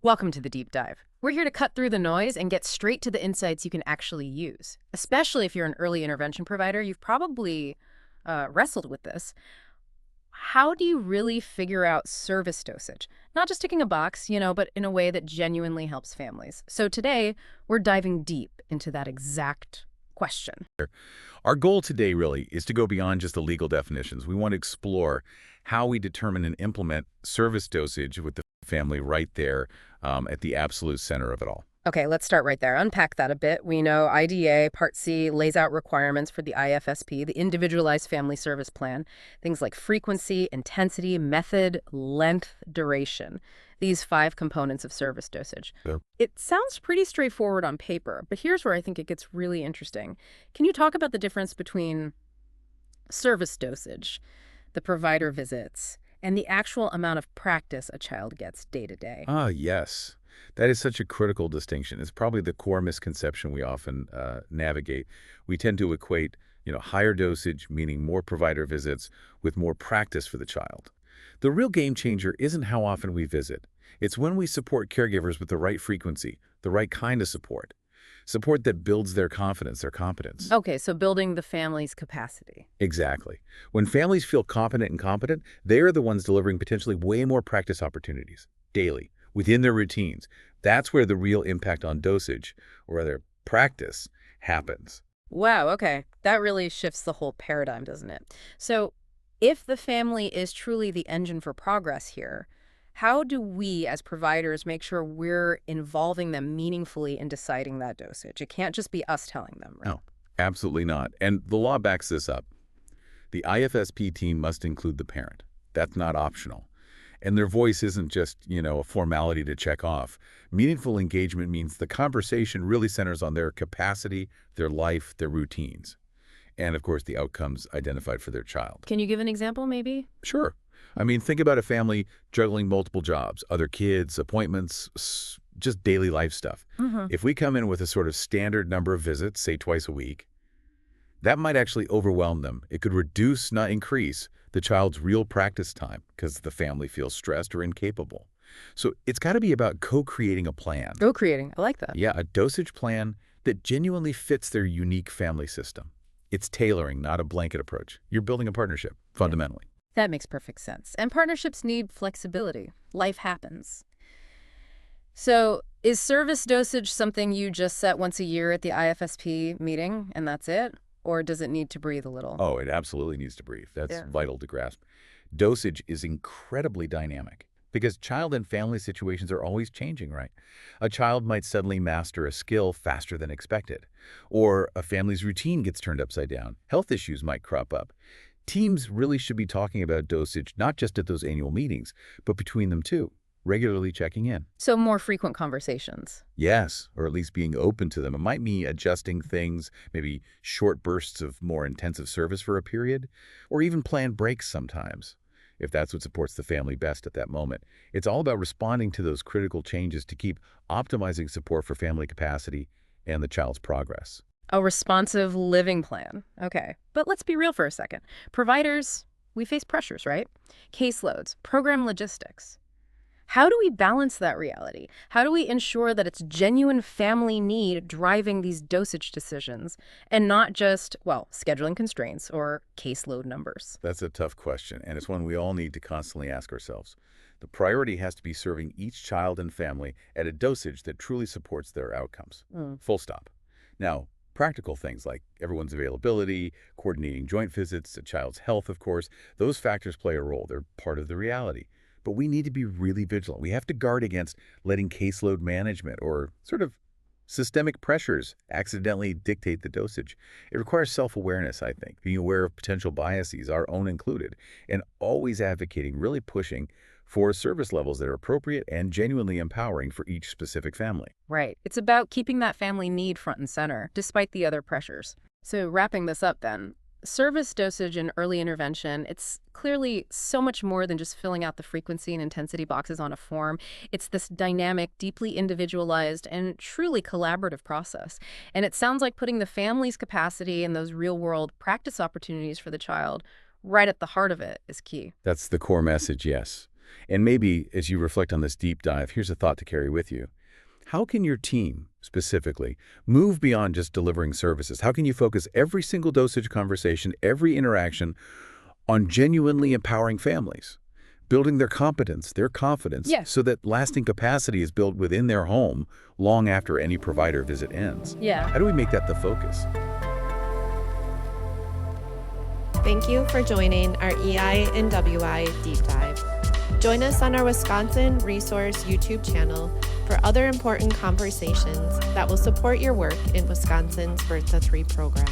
Welcome to the deep dive. We're here to cut through the noise and get straight to the insights you can actually use. Especially if you're an early intervention provider, you've probably wrestled with this. How do you really figure out service dosage? Not just ticking a box, but in a way that genuinely helps families. So today, we're diving deep into that exact question. Our goal today really is to go beyond just the legal definitions. We want to explore how we determine and implement service dosage with the family right there at the absolute center of it all. Okay, let's start right there. Unpack that a bit. We know IDA, Part C, lays out requirements for the IFSP, the Individualized Family Service Plan, things like frequency, intensity, method, length, duration. These 5 components of service dosage. Yeah. It sounds pretty straightforward on paper, but here's where I think it gets really interesting. Can you talk about the difference between service dosage, the provider visits, and the actual amount of practice a child gets day to day? Ah, yes. That is such a critical distinction. It's probably the core misconception we often navigate. We tend to equate, higher dosage, meaning more provider visits, with more practice for the child. The real game changer isn't how often we visit. It's when we support caregivers with the right frequency, the right kind of support. Support that builds their confidence, their competence. Okay, so building the family's capacity. Exactly. When families feel competent and competent, they are the ones delivering potentially way more practice opportunities daily, within their routines. That's where the real impact on dosage, or rather practice, happens. Wow, okay. That really shifts the whole paradigm, doesn't it? So if the family is truly the engine for progress here, how do we as providers make sure we're involving them meaningfully in deciding that dosage? It can't just be us telling them, right? No, absolutely not. And the law backs this up. The IFSP team must include the parent. That's not optional. And their voice isn't just, a formality to check off. Meaningful engagement means the conversation really centers on their capacity, their life, their routines, and, of course, the outcomes identified for their child. Can you give an example, maybe? Sure. I mean, think about a family juggling multiple jobs, other kids, appointments, just daily life stuff. If we come in with a sort of standard number of visits, say twice a week, that might actually overwhelm them. It could reduce, not increase, the child's real practice time because the family feels stressed or incapable. So it's got to be about co-creating a plan. Co-creating. I like that. Yeah, a dosage plan that genuinely fits their unique family system. It's tailoring, not a blanket approach. You're building a partnership, fundamentally. That makes perfect sense. And partnerships need flexibility. Life happens. So is service dosage something you just set once a year at the IFSP meeting and that's it? Or does it need to breathe a little? Oh, it absolutely needs to breathe. That's Yeah. vital to grasp. Dosage is incredibly dynamic because child and family situations are always changing, right? A child might suddenly master a skill faster than expected, or a family's routine gets turned upside down. Health issues might crop up. Teams really should be talking about dosage not just at those annual meetings, but between them too, regularly checking in. So more frequent conversations. Yes, or at least being open to them. It might mean adjusting things, maybe short bursts of more intensive service for a period, or even planned breaks sometimes, if that's what supports the family best at that moment. It's all about responding to those critical changes to keep optimizing support for family capacity and the child's progress. A responsive living plan. Okay. But let's be real for a second. Providers, we face pressures, right? Caseloads, program logistics. How do we balance that reality? How do we ensure that it's genuine family need driving these dosage decisions and not just, scheduling constraints or caseload numbers? That's a tough question, and it's one we all need to constantly ask ourselves. The priority has to be serving each child and family at a dosage that truly supports their outcomes. Full stop. Now, practical things like everyone's availability, coordinating joint visits, the child's health, of course, those factors play a role. They're part of the reality. But we need to be really vigilant. We have to guard against letting caseload management or sort of systemic pressures accidentally dictate the dosage. It requires self-awareness, I think, being aware of potential biases, our own included, and always advocating, really pushing for service levels that are appropriate and genuinely empowering for each specific family. Right. It's about keeping that family need front and center, despite the other pressures. So wrapping this up then, service dosage and early intervention, it's clearly so much more than just filling out the frequency and intensity boxes on a form. It's this dynamic, deeply individualized, and truly collaborative process. And it sounds like putting the family's capacity and those real-world practice opportunities for the child right at the heart of it is key. That's the core message, yes. And maybe, as you reflect on this deep dive, here's a thought to carry with you. How can your team, specifically, move beyond just delivering services? How can you focus every single dosage conversation, every interaction, on genuinely empowering families, building their competence, their confidence, Yes. so that lasting capacity is built within their home long after any provider visit ends? Yeah. How do we make that the focus? Thank you for joining our EI and WI Deep Dive. Join us on our Wisconsin Resource YouTube channel for other important conversations that will support your work in Wisconsin's Birth to 3 program.